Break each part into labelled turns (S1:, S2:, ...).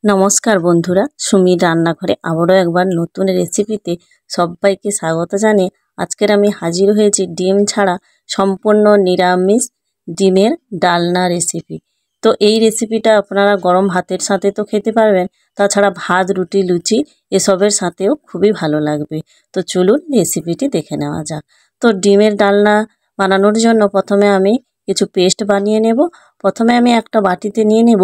S1: নমস্কার বন্ধুরা, সুমির রান্নাঘরে আবারও একবার নতুন রেসিপিতে সবাইকে স্বাগত জানিয়ে আজকের আমি হাজির হয়েছি ডিম ছাড়া সম্পূর্ণ নিরামিষ ডিমের ডালনা রেসিপি। তো এই রেসিপিটা আপনারা গরম ভাতের সাথে তো খেতে পারবেন, তাছাড়া ভাত, রুটি, লুচি এসবের সাথেও খুবই ভালো লাগবে। তো চলুন রেসিপিটি দেখে নেওয়া যাক। তো ডিমের ডালনা বানানোর জন্য প্রথমে আমি কিছু পেস্ট বানিয়ে নেব। প্রথমে আমি একটা বাটিতে নিয়ে নেব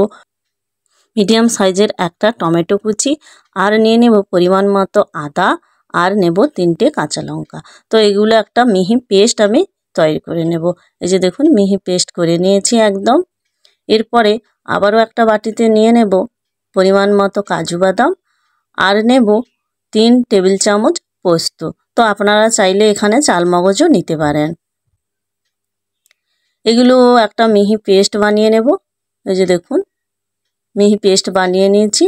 S1: মিডিয়াম সাইজের একটা টমেটো কুচি, আর নিয়ে নেব পরিমাণ মতো আদা, আর নেব 3টে কাঁচা লঙ্কা। তো এগুলো একটা মিহি পেস্ট আমি তৈরি করে নেব। এই যে দেখুন, মিহি পেস্ট করে নিয়েছি একদম। এরপরে আবারও একটা বাটিতে নিয়ে নেব পরিমাণ মতো কাজু বাদাম, আর নেব 3 টেবিল চামচ পোস্ত। তো আপনারা চাইলে এখানে চালমগজও নিতে পারেন। এগুলো একটা মিহি পেস্ট বানিয়ে নেব। এই যে দেখুন, মিহি পেস্ট বানিয়ে নিয়েছি।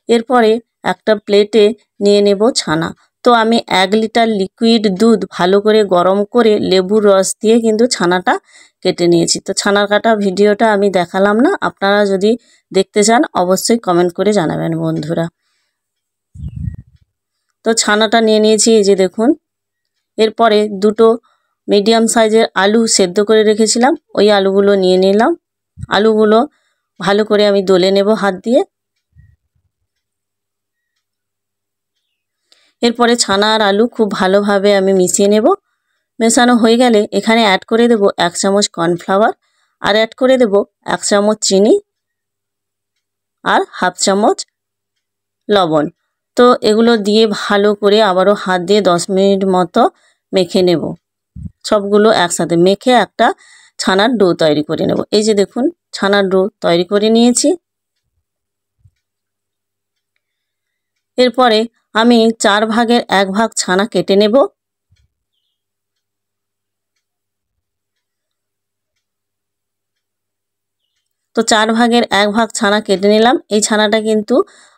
S1: এরপরে একটা প্লেটে নিয়ে নেব ছানা। তো আমি 1 লিটার লিকুইড দুধ ভালো করে গরম করে লেবুর রস দিয়ে কিন্তু ছানাটা কেটে নিয়েছি। তো ছানার কাটা ভিডিওটা আমি দেখালাম না, আপনারা যদি দেখতে চান অবশ্যই কমেন্ট করে জানাবেন বন্ধুরা। তো ছানাটা নিয়ে নিয়েছি, এই যে দেখুন। এরপরে 2টো মিডিয়াম সাইজের আলু সেদ্ধ করে রেখেছিলাম, ওই আলুগুলো নিয়ে নিলাম। আলুগুলো ভালো করে আমি দলে নেব হাত দিয়ে। এরপরে ছানা আর আলু খুব ভালোভাবে আমি মিশিয়ে নেব। মেশানো হয়ে গেলে এখানে অ্যাড করে দেব 1 চামচ কর্নফ্লাওয়ার, আর অ্যাড করে দেব 1 চামচ চিনি, আর হাফ চামচ লবণ। তো এগুলো দিয়ে ভালো করে আবারও হাত দিয়ে 10 মিনিট মতো মেখে নেব। সবগুলো একসাথে মেখে একটা ছানার ডো তৈরি করে নেব। এই যে দেখুন, ছানার ডো তৈরি করে নিয়েছি। এরপরে আমি 4 ভাগের 1 ভাগ ছানা কেটে নেব। তো 4 ভাগের 1 ভাগ ছানা কেটে নিলাম। এই ছানাটা কিন্তু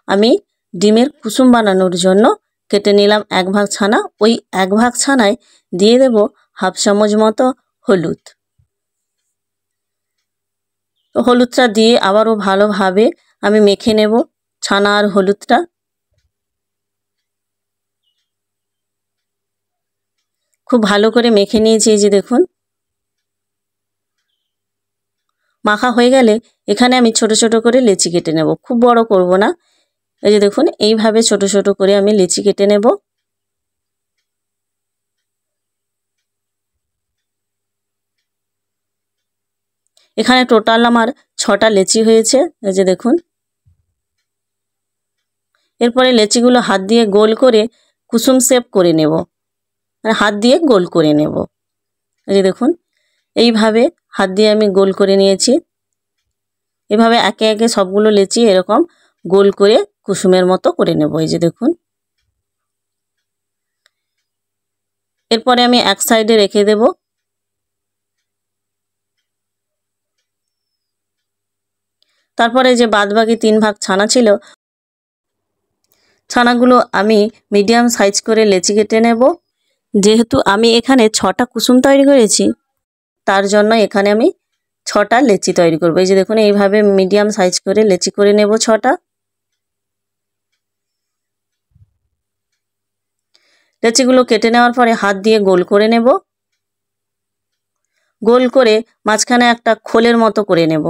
S1: আমি ডিমের কুসুম বানানোর জন্য কেটে নিলাম 1 ভাগ ছানা। ওই 1 ভাগ ছানায় দিয়ে দেব হাফ চামচ মতো হলুদ। তো হলুদটা দিয়ে আবারও ভালোভাবে আমি মেখে নেব ছানা আর হলুদটা। খুব ভালো করে মেখে নিয়েছি, এই যে দেখুন। মাখা হয়ে গেলে এখানে আমি ছোট ছোট করে লেচি কেটে নেব, খুব বড় করব না। এই যে দেখুন, এইভাবে ছোট ছোট করে আমি লেচি কেটে নেব। এখানে টোটাল আমার 6টা লেচি হয়েছে, এই যে দেখুন। এরপরে লেচিগুলো হাত দিয়ে গোল করে কুসুম শেপ করে নেব, মানে হাত দিয়ে গোল করে নেব। এই যে দেখুন, এইভাবে হাত দিয়ে আমি গোল করে নিয়েছি। এভাবে একে একে সবগুলো লেচি এরকম গোল করে কুসুমের মতো করে নেব। এই যে দেখুন। এরপরে আমি এক সাইডে রেখে দেব। তারপরে যে বাদবাকি 3 ভাগ ছানা ছিল, ছানাগুলো আমি মিডিয়াম সাইজ করে লেচি কেটে নেব। যেহেতু আমি এখানে 6টা কুসুম তৈরি করেছি, তার জন্য এখানে আমি 6টা লেচি তৈরি করব। এই যে দেখুন, এইভাবে মিডিয়াম সাইজ করে লেচি করে নেব 6টা। লেচিগুলো কেটে নেওয়ার পরে হাত দিয়ে গোল করে নেব। গোল করে মাঝখানে একটা খোলের মতো করে নেব,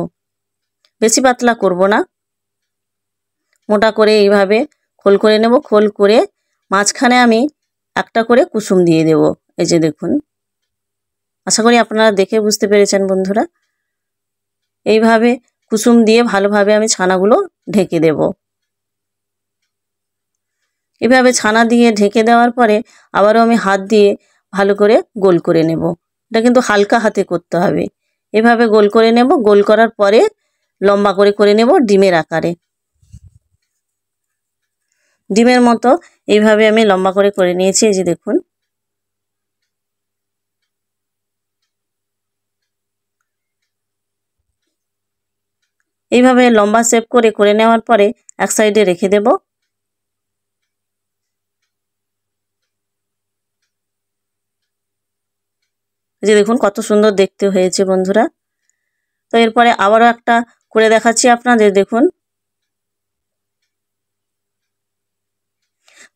S1: বেশি পাতলা করব না, মোটা করে এইভাবে খোল করে নেব। খোল করে মাঝখানে আমি একটা করে কুসুম দিয়ে দেব। এই যে দেখুন, আশা করি আপনারা দেখে বুঝতে পেরেছেন বন্ধুরা। এইভাবে কুসুম দিয়ে ভালোভাবে আমি ছানাগুলো ঢেকে দেব। এভাবে ছানা দিয়ে ঢেকে দেওয়ার পরে আবারও আমি হাত দিয়ে ভালো করে গোল করে নেব। এটা কিন্তু হালকা হাতে করতে হবে। এভাবে গোল করে নেব। গোল করার পরে লম্বা করে করে নেব ডিমের আকারে। ডিমের মতো এইভাবে আমি লম্বা করে করে নিয়েছি। এই যে দেখুন, এইভাবে লম্বা শেপ করে করে নেওয়ার পরে এক সাইডে রেখে দেব। এই যে দেখুন, কত সুন্দর দেখতে হয়েছে বন্ধুরা। তো এরপরে আবারও একটা করে দেখাচ্ছি আপনাদের। দেখুন,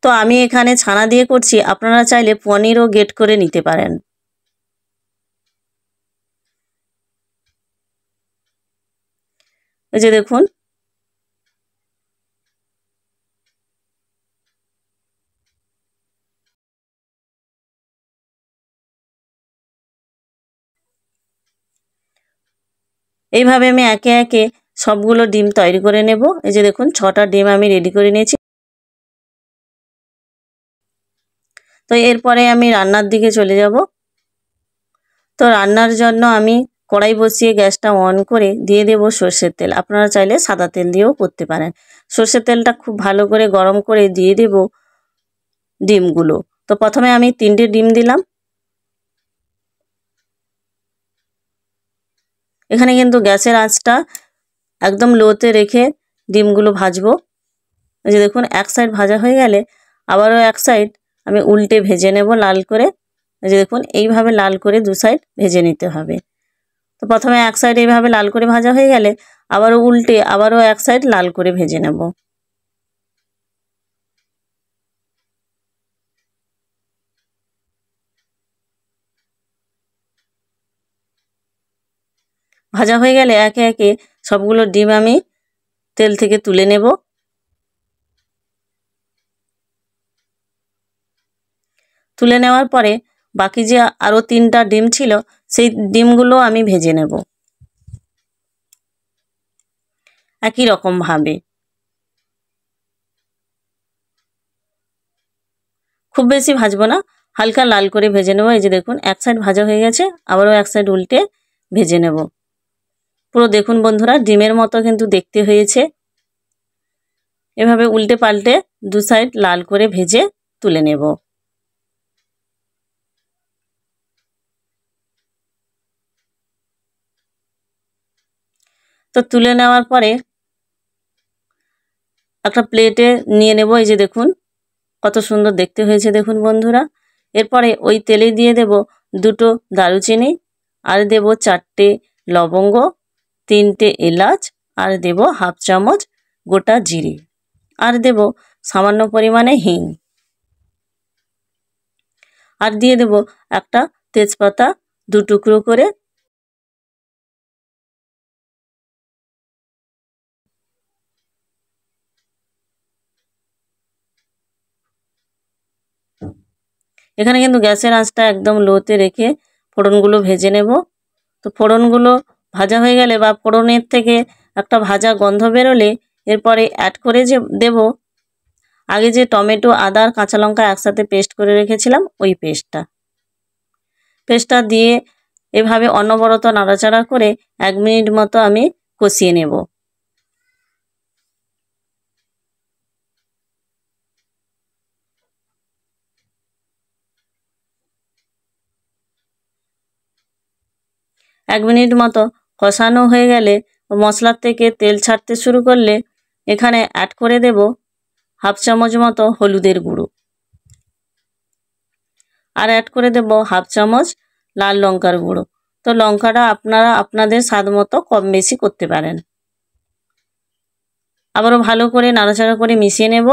S1: তো আমি এখানে ছানা দিয়ে করছি, আপনারা চাইলে পনিরও গ্রেট করে নিতে পারেন। এই যে দেখুন, এইভাবে আমি একে একে সবগুলো ডিম তৈরি করে নেব। এই যে দেখুন 6টা ডিম আমি রেডি করে নিয়েছি। তো এরপরে আমি রান্নার দিকে চলে যাব। তো রান্নার জন্য আমি কড়াই বসিয়ে গ্যাসটা অন করে দিয়ে দেব সর্ষের তেল। আপনারা চাইলে সাদা তেল দিয়েও করতে পারেন। সর্ষের তেলটা খুব ভালো করে গরম করে দিয়ে দেব ডিমগুলো। তো প্রথমে আমি 3টে ডিম দিলাম। এখানে কিন্তু গ্যাসের আঁচটা একদম লোতে রেখে ডিমগুলো ভাজবো। এই যে দেখুন এক সাইড ভাজা হয়ে গেলে আবারও এক সাইড আমি উল্টে ভেজে নেব লাল করে। এই যে দেখুন এইভাবে লাল করে দু সাইড ভেজে নিতে হবে। তো প্রথমে এক সাইড এইভাবে লাল করে ভাজা হয়ে গেলে আবারও উল্টে আবারও এক সাইড লাল করে ভেজে নেব। ভাজা হয়ে গেলে একে একে সবগুলো ডিম আমি তেল থেকে তুলে নেব। তুলে নেওয়ার পরে বাকি যে আরও 3টা ডিম ছিল সেই ডিমগুলো আমি ভেজে নেব একই রকমভাবে। খুব বেশি ভাজবো না, হালকা লাল করে ভেজে নেব। এই যে দেখুন এক সাইড ভাজা হয়ে গেছে, আবারও এক সাইড উল্টে ভেজে নেব। পুরো দেখুন বন্ধুরা ডিমের মতো কিন্তু দেখতে হয়েছে। এভাবে উল্টে পাল্টে দু সাইড লাল করে ভেজে তুলে নেব। তো তুলে নেওয়ার পরে একটা প্লেটে নিয়ে নেব। এই যে দেখুন কত সুন্দর দেখতে হয়েছে দেখুন বন্ধুরা। এরপরে ওই তেলে দিয়ে দেব 2টো দারুচিনি, আর দেব 4টে লবঙ্গ, 3টে এলাচ, আর দেব হাফ চামচ গোটা জিরে, আর দেব সামান্য পরিমাণে হিং, আর দিয়ে দেব একটা তেজপাতা 2 টুকরো করে। এখানে কিন্তু গ্যাসের আঁচটা একদম লোতে রেখে ফোড়নগুলো ভেজে নেব। তো ফোড়নগুলো ভাজা হয়ে গেলে বা ফোড়নের থেকে একটা ভাজা গন্ধ বেরোলে এরপরে অ্যাড করে যে দেব আগে যে টমেটো, আদা আর কাঁচা লঙ্কা একসাথে পেস্ট করে রেখেছিলাম ওই পেস্টটা দিয়ে এভাবে অনবরত নাড়াচাড়া করে 1 মিনিট মতো আমি কষিয়ে নেব। এক মিনিট মতো কষানো হয়ে গেলে মশলার থেকে তেল ছাড়তে শুরু করলে এখানে অ্যাড করে দেব হাফ চামচ মতো হলুদের গুঁড়ো, আর অ্যাড করে দেব হাফ চামচ লাল লঙ্কার গুঁড়ো। তো লঙ্কাটা আপনারা আপনাদের স্বাদ মতো কম বেশি করতে পারেন। আবারও ভালো করে নাড়াচাড়া করে মিশিয়ে নেব।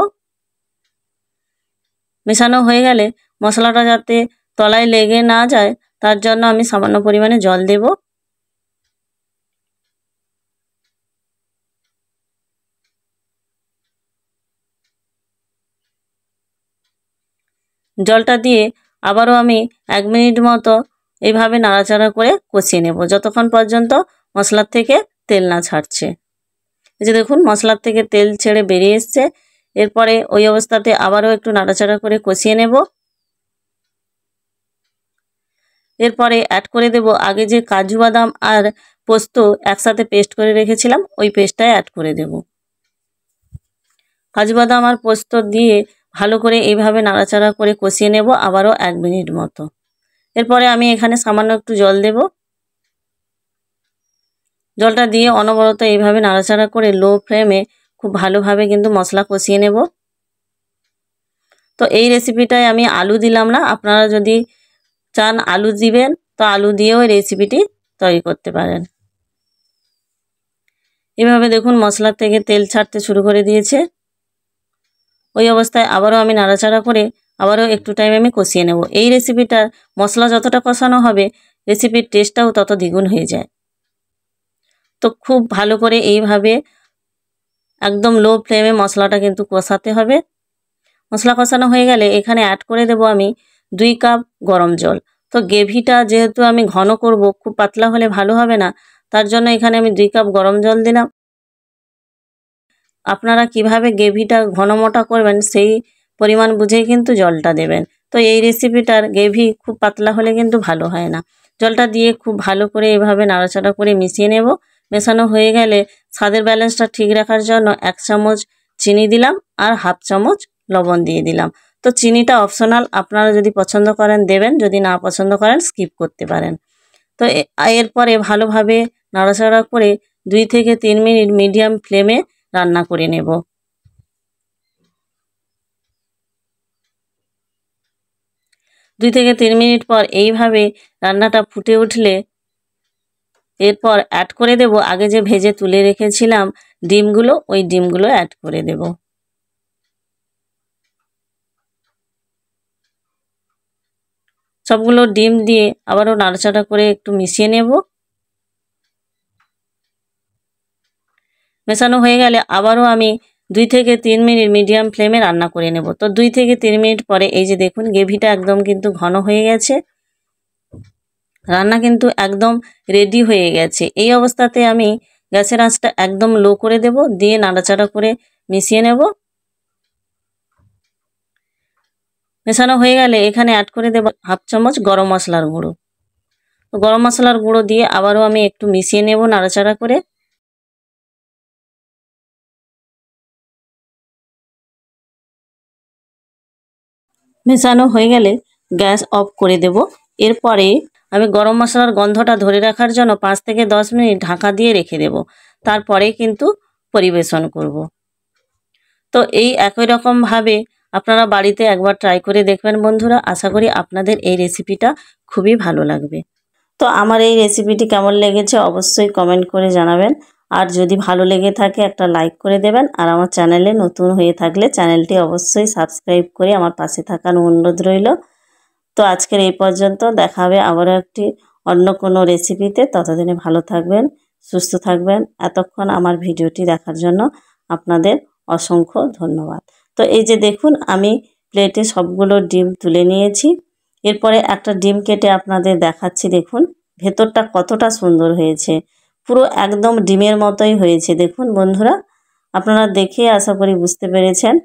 S1: মেশানো হয়ে গেলে মশলাটা যাতে তলায় লেগে না যায় তার জন্য আমি সামান্য পরিমাণে জল দেব। জলটা দিয়ে আবারও আমি 1 মিনিট মতো এইভাবে নাড়াচাড়া করে কষিয়ে নেব যতক্ষণ পর্যন্ত মশলার থেকে তেল না ছাড়ছে। এই যে দেখুন মশলার থেকে তেল ছেড়ে বেরিয়ে এসছে। এরপরে ওই অবস্থাতে আবারও একটু নাড়াচাড়া করে কষিয়ে নেব। এরপরে অ্যাড করে দেব আগে যে কাজু বাদাম আর পোস্ত একসাথে পেস্ট করে রেখেছিলাম ওই পেস্টটাই অ্যাড করে দেব। কাজু বাদাম আর পোস্ত দিয়ে ভালো করে এইভাবে নাড়াচাড়া করে কষিয়ে নেব আবারও 1 মিনিট মতো। এরপরে আমি এখানে সামান্য একটু জল দেব। জলটা দিয়ে অনবরত এইভাবে নাড়াচাড়া করে লো ফ্লেমে খুব ভালোভাবে কিন্তু মশলা কষিয়ে নেব। তো এই রেসিপিটায় আমি আলু দিলাম না, আপনারা যদি চান আলু দিবেন তো আলু দিয়েও এই রেসিপিটি তৈরি করতে পারেন। এভাবে দেখুন মশলা থেকে তেল ছাড়তে শুরু করে দিয়েছে। ওই অবস্থায় আবারও আমি নাড়াচাড়া করে আবারও একটু টাইম আমি কষিয়ে নেব। এই রেসিপিটার মশলা যতটা কষানো হবে রেসিপির টেস্টটাও তত দ্বিগুণ হয়ে যায়। তো খুব ভালো করে এইভাবে একদম লো ফ্লেমে মশলাটা কিন্তু কষাতে হবে। মশলা কষানো হয়ে গেলে এখানে অ্যাড করে দেব আমি 2 কাপ গরম জল। তো গ্রেভিটা যেহেতু আমি ঘন করব, খুব পাতলা হলে ভালো হবে না, তার জন্য এখানে আমি 2 কাপ গরম জল দিলাম। আপনারা কিভাবে গ্রেভিটা ঘন মোটা করবেন সেই পরিমাণ বুঝেই কিন্তু জলটা দেবেন। তো এই রেসিপিটার গ্রেভি খুব পাতলা হলে কিন্তু ভালো হয় না। জলটা দিয়ে খুব ভালো করে এভাবে নাড়াচাড়া করে মিশিয়ে নেব। মেশানো হয়ে গেলে স্বাদের ব্যালেন্সটা ঠিক রাখার জন্য 1 চামচ চিনি দিলাম আর 1/2 চামচ লবণ দিয়ে দিলাম। তো চিনিটা অপশনাল, আপনারা যদি পছন্দ করেন দেবেন, যদি না পছন্দ করেন স্কিপ করতে পারেন। তো এরপরে ভালোভাবে নাড়াচাড়া করে 2 থেকে 3 মিনিট মিডিয়াম ফ্লেমে রান্না করে নেব। 2 থেকে 3 মিনিট পর এইভাবে রান্নাটা ফুটে উঠলে এরপর অ্যাড করে দেব আগে যে ভেজে তুলে রেখেছিলাম ডিমগুলো, ওই ডিমগুলো অ্যাড করে দেব। সবগুলো ডিম দিয়ে আবারও নাড়াচাড়া করে একটু মিশিয়ে নেব। মেশানো হয়ে গেলে আবারও আমি 2 থেকে 3 মিনিট মিডিয়াম ফ্লেমে রান্না করে নেব। তো 2 থেকে 3 মিনিট পরে এই যে দেখুন গ্রেভিটা একদম কিন্তু ঘন হয়ে গেছে, রান্না কিন্তু একদম রেডি হয়ে গেছে। এই অবস্থাতে আমি গ্যাসের আঁচটা একদম লো করে দেব, দিয়ে নাড়াচাড়া করে মিশিয়ে নেব। মেশানো হয়ে গেলে এখানে অ্যাড করে দেব 1/2 চামচ গরম মশলার গুঁড়ো। তো গরম মশলার গুঁড়ো দিয়ে আবারও আমি একটু মিশিয়ে নেব নাড়াচাড়া করে। মেশানো হয়ে গেলে গ্যাস অফ করে দেব। এরপরে আমি গরম মশলার গন্ধটা ধরে রাখার জন্য 5 থেকে 10 মিনিট ঢাকা দিয়ে রেখে দেব। তারপরে কিন্তু পরিবেশন করব। তো এই একই রকমভাবে আপনারা বাড়িতে একবার ট্রাই করে দেখবেন বন্ধুরা। আশা করি আপনাদের এই রেসিপিটা খুবই ভালো লাগবে। তো আমার এই রেসিপিটি কেমন লেগেছে অবশ্যই কমেন্ট করে জানাবেন। আর যদি ভালো লেগে থাকে একটা লাইক করে দেবেন। আর আমার চ্যানেলে নতুন হয়ে থাকলে চ্যানেলটি অবশ্যই সাবস্ক্রাইব করে আমার পাশে থাকার অনুরোধ রইল। তো আজকের এই পর্যন্ত, দেখা হবে আবারও একটি অন্য কোনো রেসিপিতে। ততদিনে ভালো থাকবেন, সুস্থ থাকবেন। এতক্ষণ আমার ভিডিওটি দেখার জন্য আপনাদের অসংখ্য ধন্যবাদ। তো এই যে দেখুন আমি প্লেটে সবগুলো ডিম তুলে নিয়েছি। এরপরে একটা ডিম কেটে আপনাদের দেখাচ্ছি। দেখুন ভেতরটা কতটা সুন্দর হয়েছে, পুরো একদম ডিমের মতোই হয়েছে। দেখুন বন্ধুরা, আপনারা দেখে আশা করি বুঝতে পেরেছেন।